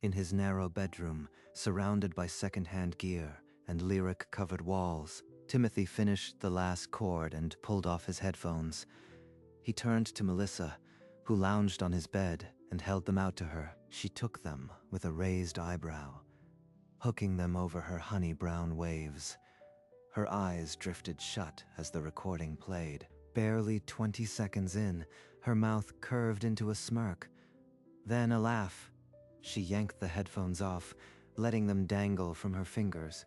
In his narrow bedroom, surrounded by second-hand gear and lyric-covered walls, Timothy finished the last chord and pulled off his headphones. He turned to Melissa, who lounged on his bed, and held them out to her. She took them with a raised eyebrow, hooking them over her honey-brown waves. Her eyes drifted shut as the recording played. Barely 20 seconds in, her mouth curved into a smirk. Then a laugh. She yanked the headphones off, letting them dangle from her fingers.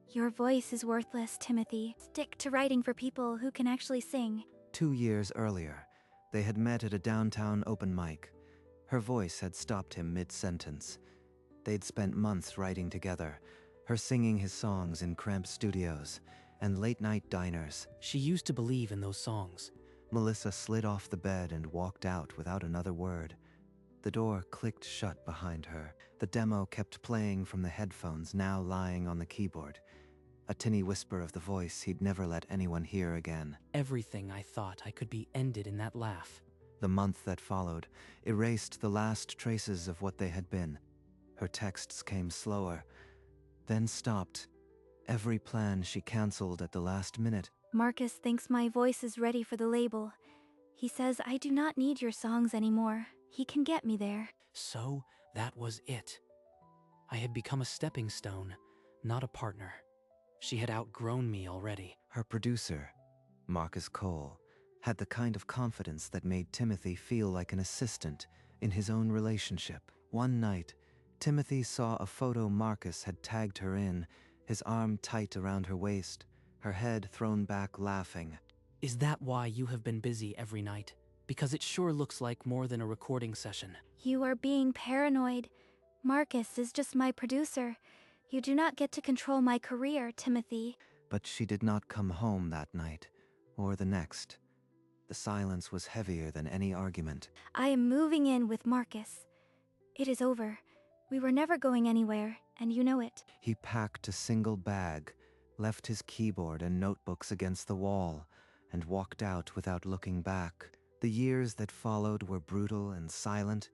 Your voice is worthless, Timothy. Stick to writing for people who can actually sing. 2 years earlier, they had met at a downtown open mic. Her voice had stopped him mid-sentence. They'd spent months writing together, her singing his songs in cramped studios and late-night diners. She used to believe in those songs. Melissa slid off the bed and walked out without another word. The door clicked shut behind her. The demo kept playing from the headphones now lying on the keyboard. A tinny whisper of the voice he'd never let anyone hear again. Everything I thought I could be ended in that laugh. The month that followed erased the last traces of what they had been. Her texts came slower, then stopped. Every plan she canceled at the last minute. Marcus thinks my voice is ready for the label. He says I do not need your songs anymore. He can get me there. So, that was it. I had become a stepping stone, not a partner. She had outgrown me already. Her producer, Marcus Cole, had the kind of confidence that made Timothy feel like an assistant in his own relationship. One night, Timothy saw a photo Marcus had tagged her in, his arm tight around her waist, her head thrown back laughing. Is that why you have been busy every night? Because it sure looks like more than a recording session. You are being paranoid. Marcus is just my producer. You do not get to control my career, Timothy. But she did not come home that night, or the next. The silence was heavier than any argument. I am moving in with Marcus. It is over. We were never going anywhere, and you know it. He packed a single bag, left his keyboard and notebooks against the wall, and walked out without looking back. The years that followed were brutal and silent.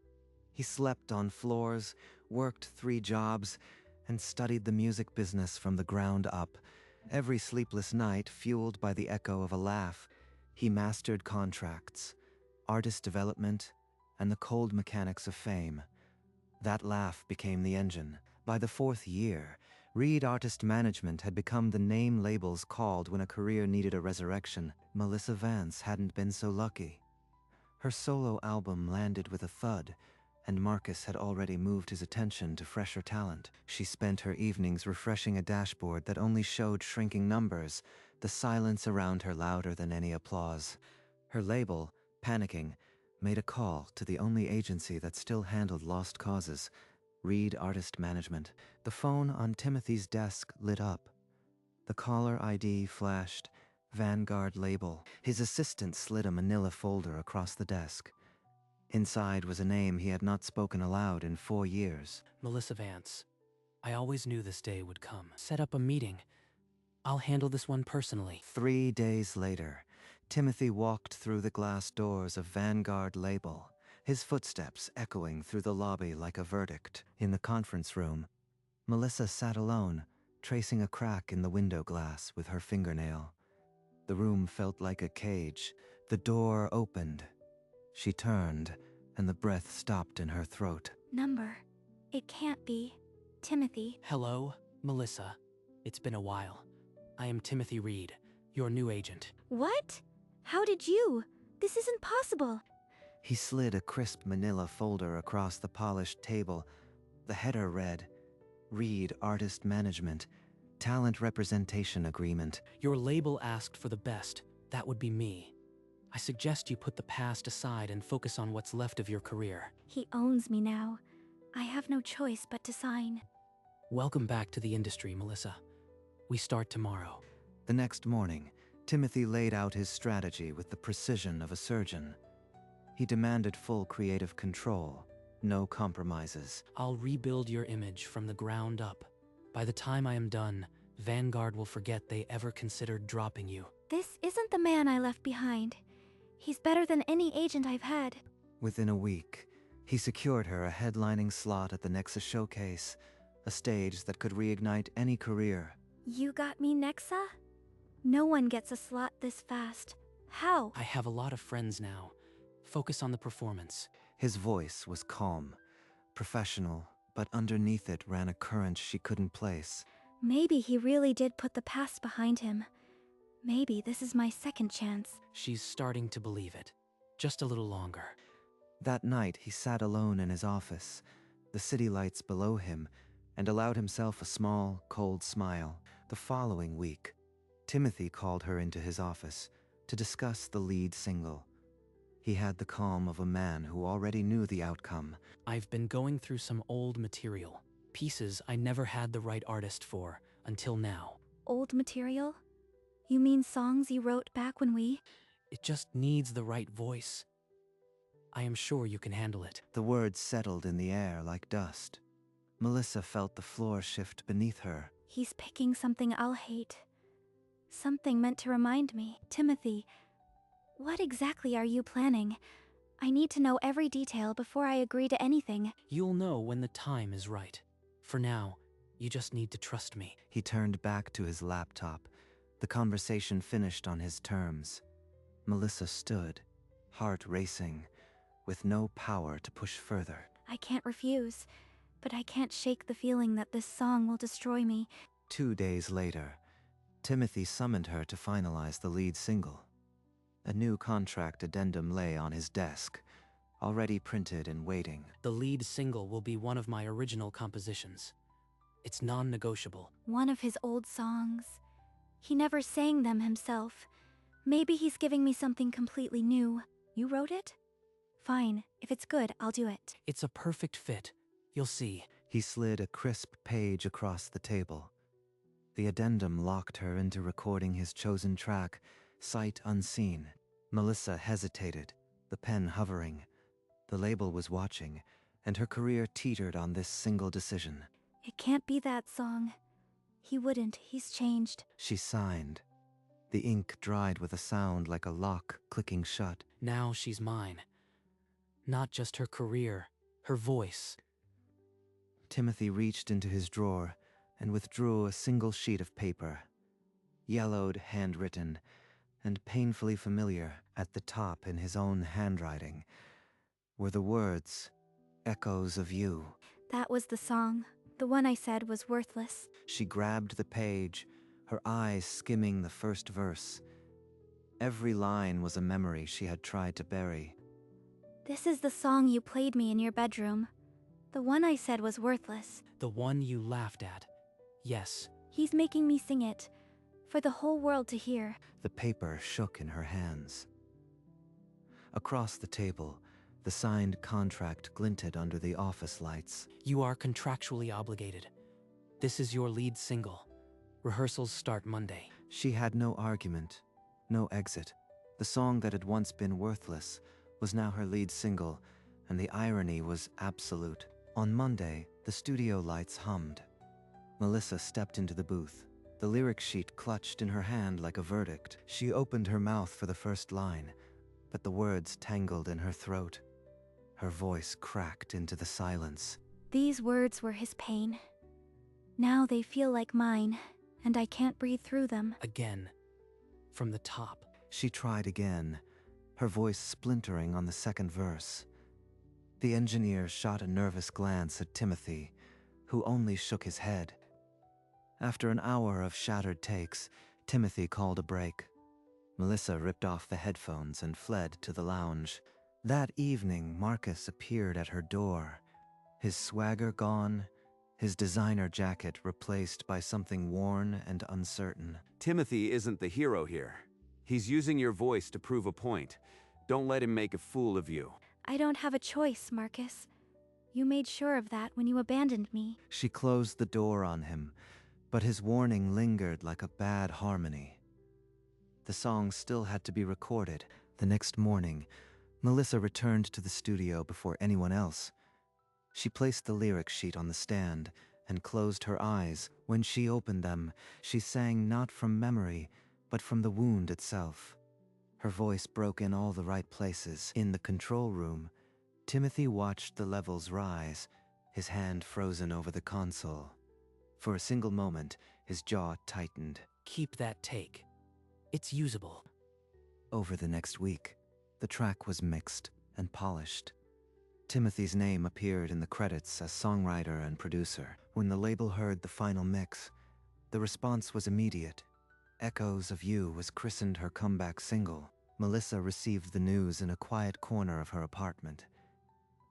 He slept on floors, worked 3 jobs, and studied the music business from the ground up. Every sleepless night fueled by the echo of a laugh. He mastered contracts, artist development, and the cold mechanics of fame. That laugh became the engine. By the 4th year, Reed Artist Management had become the name labels called when a career needed a resurrection. Melissa Vance hadn't been so lucky. Her solo album landed with a thud, and Marcus had already moved his attention to fresher talent. She spent her evenings refreshing a dashboard that only showed shrinking numbers, the silence around her louder than any applause. Her label, panicking, made a call to the only agency that still handled lost causes, Reed Artist Management. The phone on Timothy's desk lit up. The caller ID flashed, Vanguard label. His assistant slid a manila folder across the desk. Inside was a name he had not spoken aloud in 4 years. Melissa Vance. I always knew this day would come. Set up a meeting. I'll handle this one personally. 3 days later, Timothy walked through the glass doors of Vanguard label, his footsteps echoing through the lobby like a verdict. In the conference room, Melissa sat alone, tracing a crack in the window glass with her fingernail. The room felt like a cage. The door opened. She turned, and the breath stopped in her throat. Number. It can't be. Timothy. Hello, Melissa. It's been a while. I am Timothy Reed, your new agent. What? How did you? This isn't possible. He slid a crisp manila folder across the polished table. The header read, Reed Artist Management, Talent Representation Agreement. Your label asked for the best. That would be me. I suggest you put the past aside and focus on what's left of your career. He owns me now. I have no choice but to sign. Welcome back to the industry, Melissa. We start tomorrow. The next morning, Timothy laid out his strategy with the precision of a surgeon. He demanded full creative control, no compromises. I'll rebuild your image from the ground up. By the time I am done, Vanguard will forget they ever considered dropping you. This isn't the man I left behind. He's better than any agent I've had. Within a week, He secured her a headlining slot at the Nexa Showcase, a stage that could reignite any career. You got me, Nexa? No one gets a slot this fast. How? I have a lot of friends now. Focus on the performance. His voice was calm, professional, but underneath it ran a current she couldn't place. Maybe he really did put the past behind him. Maybe this is my second chance. She's starting to believe it. Just a little longer. That night, he sat alone in his office, the city lights below him, and allowed himself a small, cold smile. The following week, Timothy called her into his office to discuss the lead single. He had the calm of a man who already knew the outcome. I've been going through some old material. Pieces I never had the right artist for, until now. Old material? You mean songs you wrote back when we... It just needs the right voice. I am sure you can handle it. The words settled in the air like dust. Melissa felt the floor shift beneath her. He's picking something I'll hate. Something meant to remind me. Timothy, what exactly are you planning? I need to know every detail before I agree to anything. You'll know when the time is right. For now, you just need to trust me. He turned back to his laptop. The conversation finished on his terms. Melissa stood, heart racing, with no power to push further. I can't refuse, but I can't shake the feeling that this song will destroy me. 2 days later, Timothy summoned her to finalize the lead single. A new contract addendum lay on his desk, already printed and waiting. The lead single will be one of my original compositions. It's non-negotiable. One of his old songs. He never sang them himself. Maybe he's giving me something completely new. You wrote it? Fine. If it's good, I'll do it. It's a perfect fit. You'll see. He slid a crisp page across the table. The addendum locked her into recording his chosen track, sight unseen. Melissa hesitated, the pen hovering. The label was watching, and her career teetered on this single decision. It can't be that song. He wouldn't. He's changed. She signed. The ink dried with a sound like a lock clicking shut. Now she's mine. Not just her career, her voice. Timothy reached into his drawer and withdrew a single sheet of paper. Yellowed, handwritten, and painfully familiar. At the top, in his own handwriting, were the words, "Echoes of You." That was the song. The one I said was worthless. She grabbed the page, her eyes skimming the first verse. Every line was a memory she had tried to bury. This is the song you played me in your bedroom. The one I said was worthless. The one you laughed at. Yes. He's making me sing it, for the whole world to hear. The paper shook in her hands. Across the table, the signed contract glinted under the office lights. You are contractually obligated. This is your lead single. Rehearsals start Monday. She had no argument, no exit. The song that had once been worthless was now her lead single, and the irony was absolute. On Monday, the studio lights hummed. Melissa stepped into the booth. The lyric sheet clutched in her hand like a verdict. She opened her mouth for the first line, but the words tangled in her throat. Her voice cracked into the silence. These words were his pain. Now they feel like mine, and I can't breathe through them. Again. From the top. She tried again, her voice splintering on the second verse. The engineer shot a nervous glance at Timothy, who only shook his head. After an hour of shattered takes, Timothy called a break. Melissa ripped off the headphones and fled to the lounge. That evening, Marcus appeared at her door, his swagger gone, his designer jacket replaced by something worn and uncertain. Timothy isn't the hero here. He's using your voice to prove a point. Don't let him make a fool of you. I don't have a choice, Marcus. You made sure of that when you abandoned me. She closed the door on him, but his warning lingered like a bad harmony. The song still had to be recorded. The next morning, Melissa returned to the studio before anyone else. She placed the lyric sheet on the stand and closed her eyes. When she opened them, she sang not from memory, but from the wound itself. Her voice broke in all the right places. In the control room, Timothy watched the levels rise, his hand frozen over the console. For a single moment, his jaw tightened. Keep that take. It's usable. Over the next week, the track was mixed and polished. Timothy's name appeared in the credits as songwriter and producer. When the label heard the final mix, the response was immediate. Echoes of You was christened her comeback single. Melissa received the news in a quiet corner of her apartment.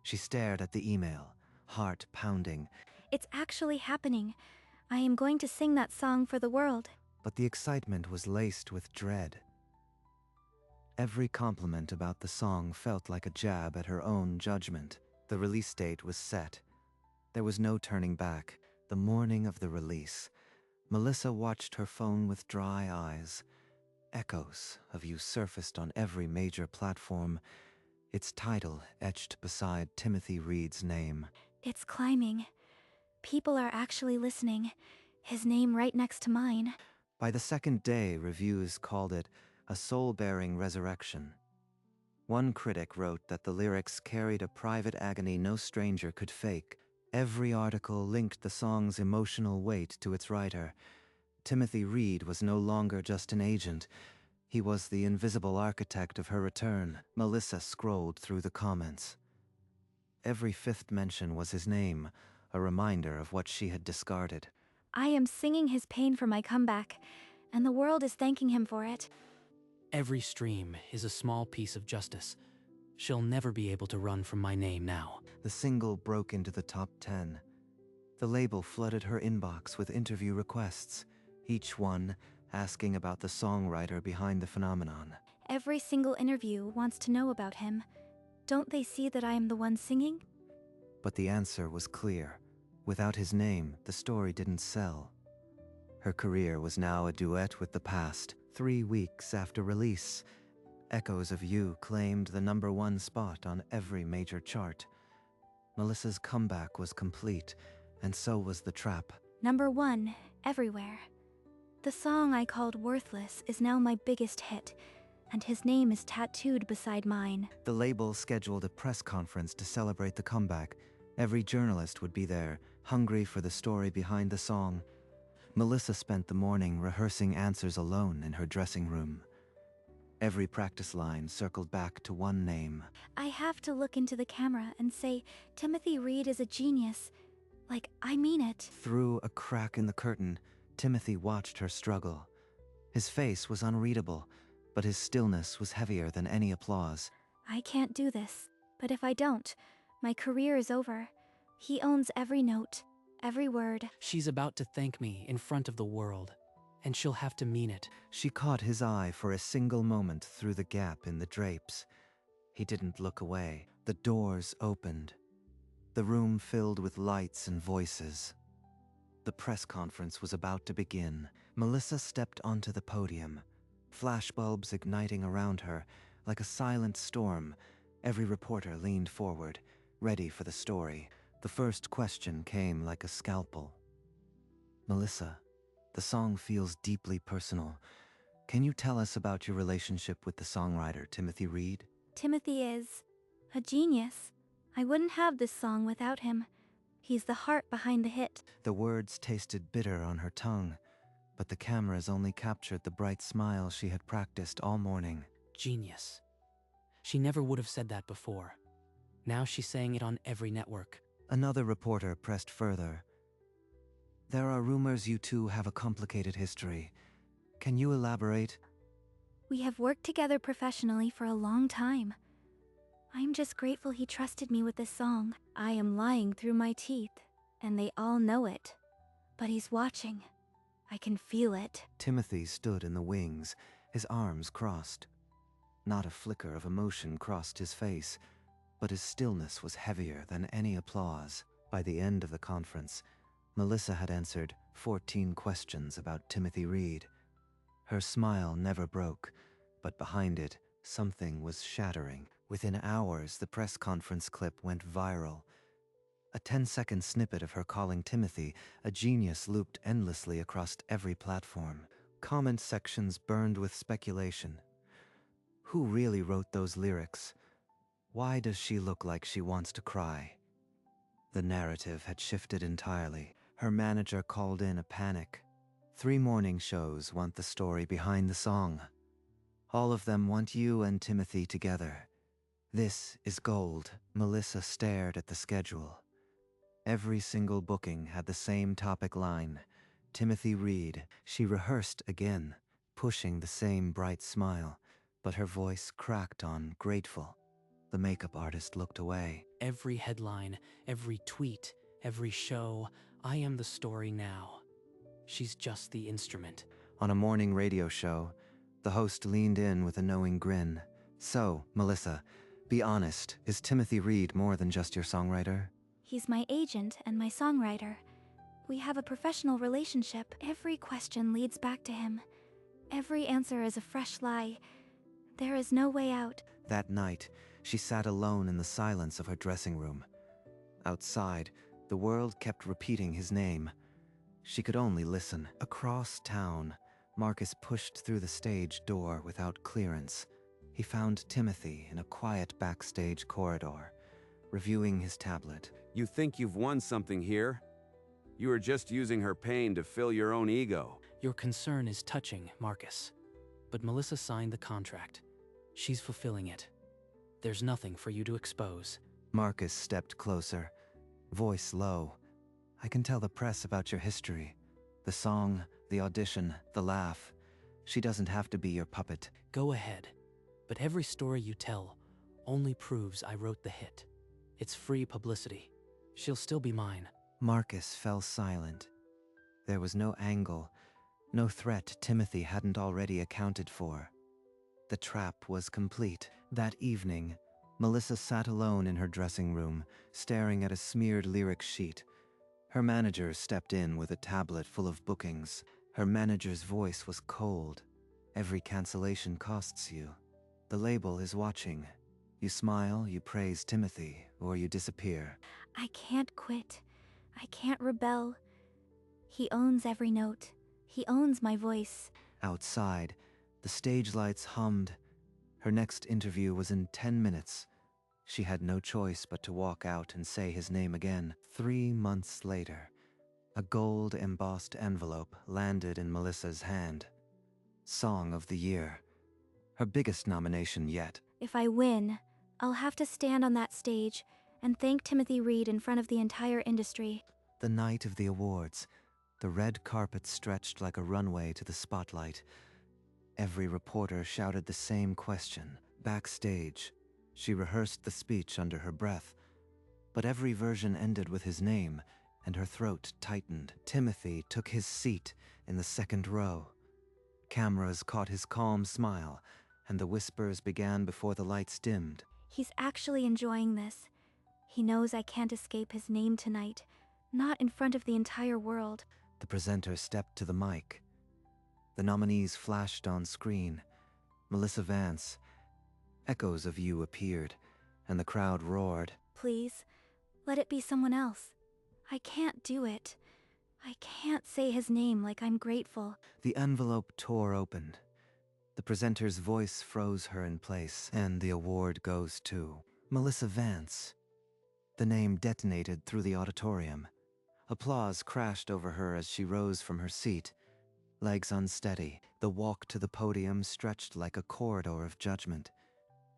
She stared at the email, heart pounding, It's actually happening. I am going to sing that song for the world. but the excitement was laced with dread. Every compliment about the song felt like a jab at her own judgment. The release date was set. There was no turning back. The morning of the release, Melissa watched her phone with dry eyes. Echoes of You surfaced on every major platform, its title etched beside Timothy Reed's name. It's climbing. People are actually listening. His name right next to mine. By the second day, reviews called it a soul-bearing resurrection. One critic wrote that the lyrics carried a private agony no stranger could fake. Every article linked the song's emotional weight to its writer. Timothy Reed was no longer just an agent. He was the invisible architect of her return. Melissa scrolled through the comments. Every fifth mention was his name, a reminder of what she had discarded. I am singing his pain for my comeback, and the world is thanking him for it. Every stream is a small piece of justice. She'll never be able to run from my name now. The single broke into the top 10. The label flooded her inbox with interview requests, each one asking about the songwriter behind the phenomenon. Every single interview wants to know about him. Don't they see that I am the one singing? But the answer was clear. Without his name, the story didn't sell. Her career was now a duet with the past. 3 weeks after release, Echoes of You claimed the #1 spot on every major chart. Melissa's comeback was complete, and so was the trap. #1, everywhere. The song I called Worthless is now my biggest hit, and his name is tattooed beside mine. The label scheduled a press conference to celebrate the comeback. Every journalist would be there, hungry for the story behind the song. Melissa spent the morning rehearsing answers alone in her dressing room. Every practice line circled back to one name. I have to look into the camera and say, Timothy Reed is a genius. Like, I mean it. Through a crack in the curtain, Timothy watched her struggle. His face was unreadable, but his stillness was heavier than any applause. I can't do this, but if I don't, my career is over. He owns every note, every word. She's about to thank me in front of the world, and she'll have to mean it. She caught his eye for a single moment through the gap in the drapes. He didn't look away. The doors opened. The room filled with lights and voices. The press conference was about to begin. Melissa stepped onto the podium, flashbulbs igniting around her. Like a silent storm, every reporter leaned forward, ready for the story. The first question came like a scalpel. Melissa, the song feels deeply personal. Can you tell us about your relationship with the songwriter Timothy Reed? Timothy is a genius. I wouldn't have this song without him. He's the heart behind the hit. The words tasted bitter on her tongue, but the cameras only captured the bright smile she had practiced all morning. Genius. She never would have said that before. Now she's saying it on every network. Another reporter pressed further. There are rumors you two have a complicated history. Can you elaborate? We have worked together professionally for a long time. I'm just grateful he trusted me with this song. I am lying through my teeth, and they all know it. But he's watching. I can feel it. Timothy stood in the wings, his arms crossed. Not a flicker of emotion crossed his face, but his stillness was heavier than any applause. By the end of the conference, Melissa had answered 14 questions about Timothy Reed. Her smile never broke, but behind it, something was shattering. Within hours, the press conference clip went viral. A 10-second snippet of her calling Timothy a genius looped endlessly across every platform. Comment sections burned with speculation. Who really wrote those lyrics? Why does she look like she wants to cry? The narrative had shifted entirely. Her manager called in a panic. 3 morning shows want the story behind the song. All of them want you and Timothy together. This is gold. Melissa stared at the schedule. Every single booking had the same topic line. Timothy Reed. She rehearsed again, pushing the same bright smile, but her voice cracked on grateful. The makeup artist looked away. Every headline, every tweet, every show, I am the story now. She's just the instrument. On a morning radio show, the host leaned in with a knowing grin. So, Melissa, be honest, is Timothy Reed more than just your songwriter? He's my agent and my songwriter. We have a professional relationship. Every question leads back to him. Every answer is a fresh lie. There is no way out. That night, she sat alone in the silence of her dressing room. Outside, the world kept repeating his name. She could only listen. Across town, Marcus pushed through the stage door without clearance. He found Timothy in a quiet backstage corridor, reviewing his tablet. You think you've won something here? You are just using her pain to fill your own ego. Your concern is touching, Marcus. But Melissa signed the contract. She's fulfilling it. There's nothing for you to expose. Marcus stepped closer, voice low. I can tell the press about your history. The song, the audition, the laugh. She doesn't have to be your puppet. Go ahead. But every story you tell only proves I wrote the hit. It's free publicity. She'll still be mine. Marcus fell silent. There was no angle, no threat Timothy hadn't already accounted for. The trap was complete. That evening, Melissa sat alone in her dressing room, staring at a smeared lyric sheet. Her manager stepped in with a tablet full of bookings. Her manager's voice was cold. Every cancellation costs you. The label is watching. You smile, you praise Timothy, or you disappear. I can't quit. I can't rebel. He owns every note. He owns my voice. Outside, the stage lights hummed. Her next interview was in 10 minutes. She had no choice but to walk out and say his name again. 3 months later, a gold-embossed envelope landed in Melissa's hand. Song of the Year. Her biggest nomination yet. If I win, I'll have to stand on that stage and thank Timothy Reed in front of the entire industry. The night of the awards, the red carpet stretched like a runway to the spotlight. Every reporter shouted the same question. Backstage, she rehearsed the speech under her breath, but every version ended with his name, and her throat tightened. Timothy took his seat in the second row. Cameras caught his calm smile, and the whispers began before the lights dimmed. He's actually enjoying this. He knows I can't escape his name tonight, not in front of the entire world. The presenter stepped to the mic. The nominees flashed on screen. Melissa Vance. Echoes of You appeared, and the crowd roared. Please, let it be someone else. I can't do it. I can't say his name like I'm grateful. The envelope tore open. The presenter's voice froze her in place, and the award goes to Melissa Vance. The name detonated through the auditorium. Applause crashed over her as she rose from her seat. Legs unsteady, the walk to the podium stretched like a corridor of judgment.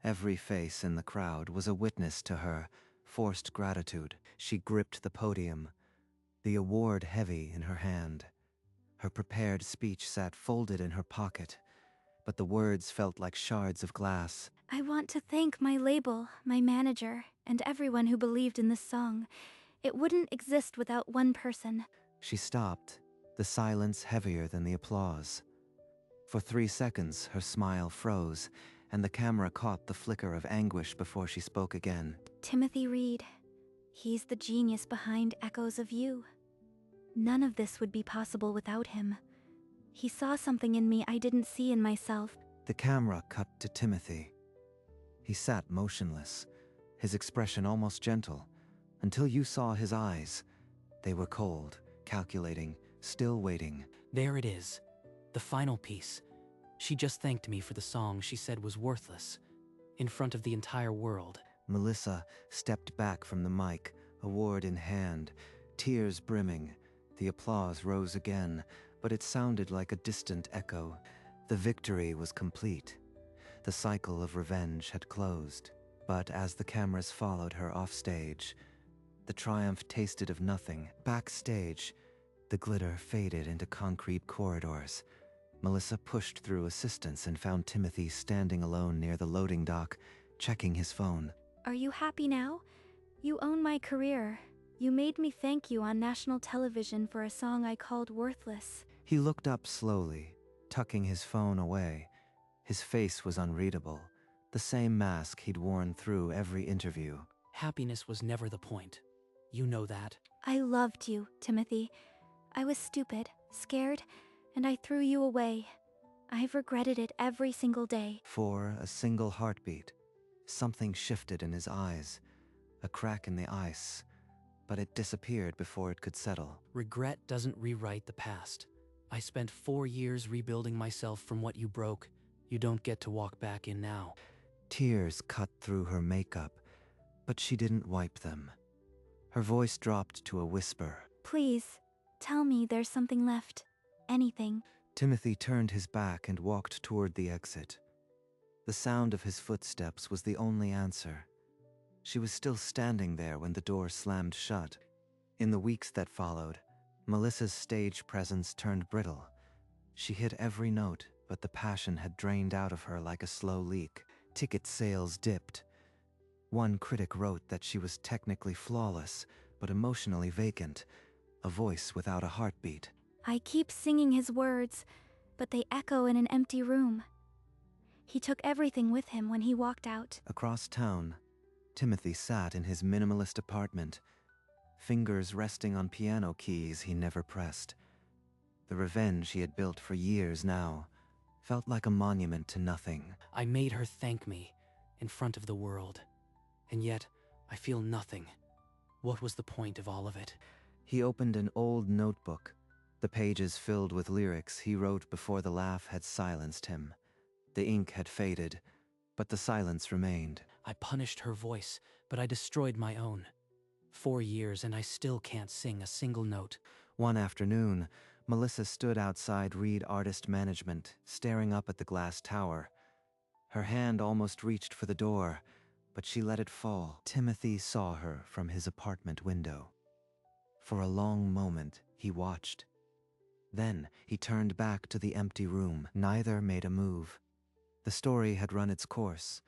Every face in the crowd was a witness to her forced gratitude. She gripped the podium, the award heavy in her hand. Her prepared speech sat folded in her pocket, but the words felt like shards of glass. I want to thank my label, my manager, and everyone who believed in this song. It wouldn't exist without one person. She stopped, the silence heavier than the applause. For 3 seconds, her smile froze, and the camera caught the flicker of anguish before she spoke again. Timothy Reed. He's the genius behind Echoes of You. None of this would be possible without him. He saw something in me I didn't see in myself. The camera cut to Timothy. He sat motionless, his expression almost gentle, until you saw his eyes. They were cold, calculating, still waiting. There it is. The final piece. She just thanked me for the song she said was worthless, in front of the entire world. Melissa stepped back from the mic, award in hand, tears brimming. The applause rose again, but it sounded like a distant echo. The victory was complete. The cycle of revenge had closed. But as the cameras followed her offstage, the triumph tasted of nothing. Backstage, the glitter faded into concrete corridors. Melissa pushed through assistants and found Timothy standing alone near the loading dock, checking his phone. Are you happy now? You own my career. You made me thank you on national television for a song I called worthless. He looked up slowly, tucking his phone away. His face was unreadable, the same mask he'd worn through every interview. Happiness was never the point. You know that. I loved you, Timothy. I was stupid, scared, and I threw you away. I've regretted it every single day. For a single heartbeat, something shifted in his eyes, a crack in the ice, but it disappeared before it could settle. Regret doesn't rewrite the past. I spent 4 years rebuilding myself from what you broke. You don't get to walk back in now. Tears cut through her makeup, but she didn't wipe them. Her voice dropped to a whisper. Please, tell me there's something left. Anything. Timothy turned his back and walked toward the exit. The sound of his footsteps was the only answer. She was still standing there when the door slammed shut. In the weeks that followed, Melissa's stage presence turned brittle. She hit every note, but the passion had drained out of her like a slow leak. Ticket sales dipped. One critic wrote that she was technically flawless, but emotionally vacant, a voice without a heartbeat. I keep singing his words, but they echo in an empty room. He took everything with him when he walked out. Across town, Timothy sat in his minimalist apartment, fingers resting on piano keys he never pressed. The revenge he had built for years now felt like a monument to nothing. I made her thank me in front of the world. And yet, I feel nothing. What was the point of all of it? He opened an old notebook, the pages filled with lyrics he wrote before the laugh had silenced him. The ink had faded, but the silence remained. I punished her voice, but I destroyed my own. 4 years and I still can't sing a single note. One afternoon, Melissa stood outside Reed Artist Management, staring up at the glass tower. Her hand almost reached for the door, but she let it fall. Timothy saw her from his apartment window. For a long moment, he watched. Then he turned back to the empty room. Neither made a move. The story had run its course,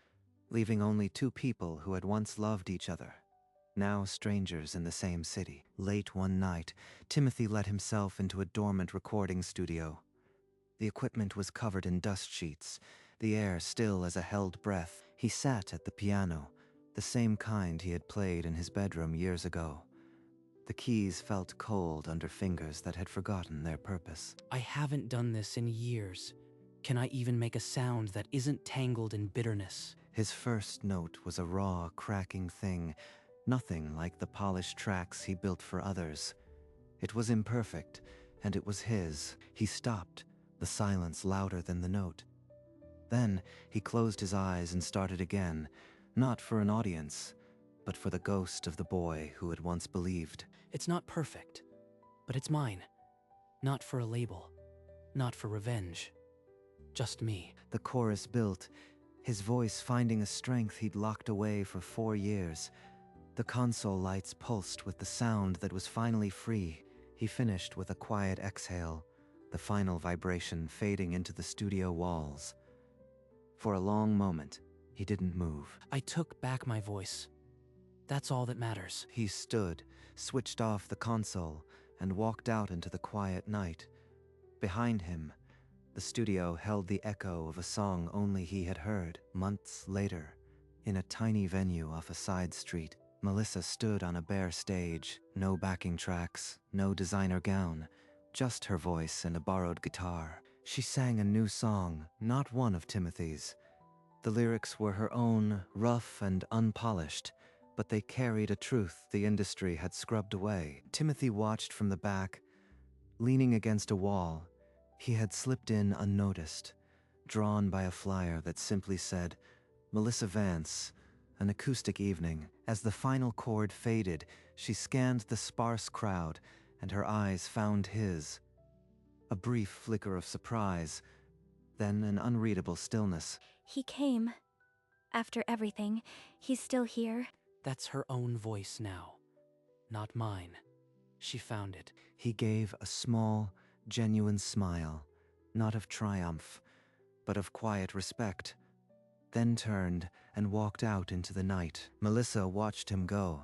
leaving only two people who had once loved each other, now strangers in the same city. Late one night, Timothy let himself into a dormant recording studio. The equipment was covered in dust sheets, the air still as a held breath. He sat at the piano, the same kind he had played in his bedroom years ago. The keys felt cold under fingers that had forgotten their purpose. I haven't done this in years. Can I even make a sound that isn't tangled in bitterness? His first note was a raw, cracking thing, nothing like the polished tracks he built for others. It was imperfect, and it was his. He stopped, the silence louder than the note. Then he closed his eyes and started again, not for an audience, but for the ghost of the boy who had once believed. It's not perfect, but it's mine. Not for a label, not for revenge. Just me. The chorus built, his voice finding a strength he'd locked away for 4 years. The console lights pulsed with the sound that was finally free. He finished with a quiet exhale, the final vibration fading into the studio walls. For a long moment, he didn't move. I took back my voice. That's all that matters. He stood, switched off the console, and walked out into the quiet night. Behind him, the studio held the echo of a song only he had heard. Months later, in a tiny venue off a side street, Melissa stood on a bare stage, no backing tracks, no designer gown, just her voice and a borrowed guitar. She sang a new song, not one of Timothy's. The lyrics were her own, rough and unpolished, but they carried a truth the industry had scrubbed away. Timothy watched from the back. Leaning against a wall, he had slipped in unnoticed, drawn by a flyer that simply said, Melissa Vance, An acoustic evening. As the final chord faded, she scanned the sparse crowd, and her eyes found his. A brief flicker of surprise, then an unreadable stillness. He came. After everything, he's still here. That's her own voice now, not mine. She found it. He gave a small, genuine smile, not of triumph, but of quiet respect, then turned and walked out into the night. Melissa watched him go,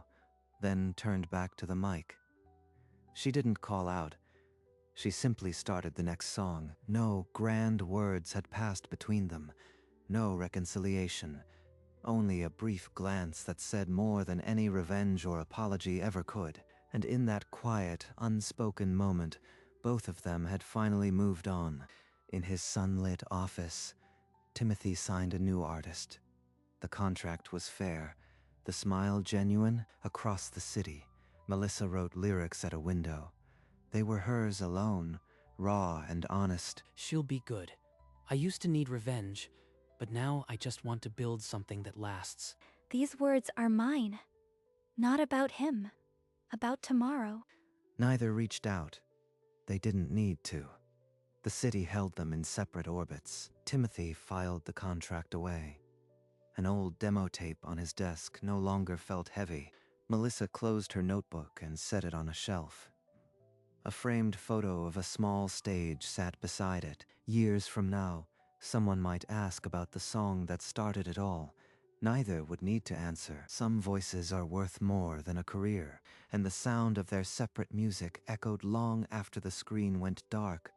then turned back to the mic. She didn't call out. She simply started the next song. No grand words had passed between them, no reconciliation, only a brief glance that said more than any revenge or apology ever could. And in that quiet, unspoken moment, both of them had finally moved on. In his sunlit office, Timothy signed a new artist. The contract was fair, the smile genuine. Across the city, Melissa wrote lyrics at a window. They were hers alone, raw and honest. She'll be good. I used to need revenge, but now I just want to build something that lasts. These words are mine. Not about him. About tomorrow. Neither reached out. They didn't need to. The city held them in separate orbits. Timothy filed the contract away. An old demo tape on his desk no longer felt heavy. Melissa closed her notebook and set it on a shelf. A framed photo of a small stage sat beside it. Years from now, someone might ask about the song that started it all. Neither would need to answer. Some voices are worth more than a career, and the sound of their separate music echoed long after the screen went dark.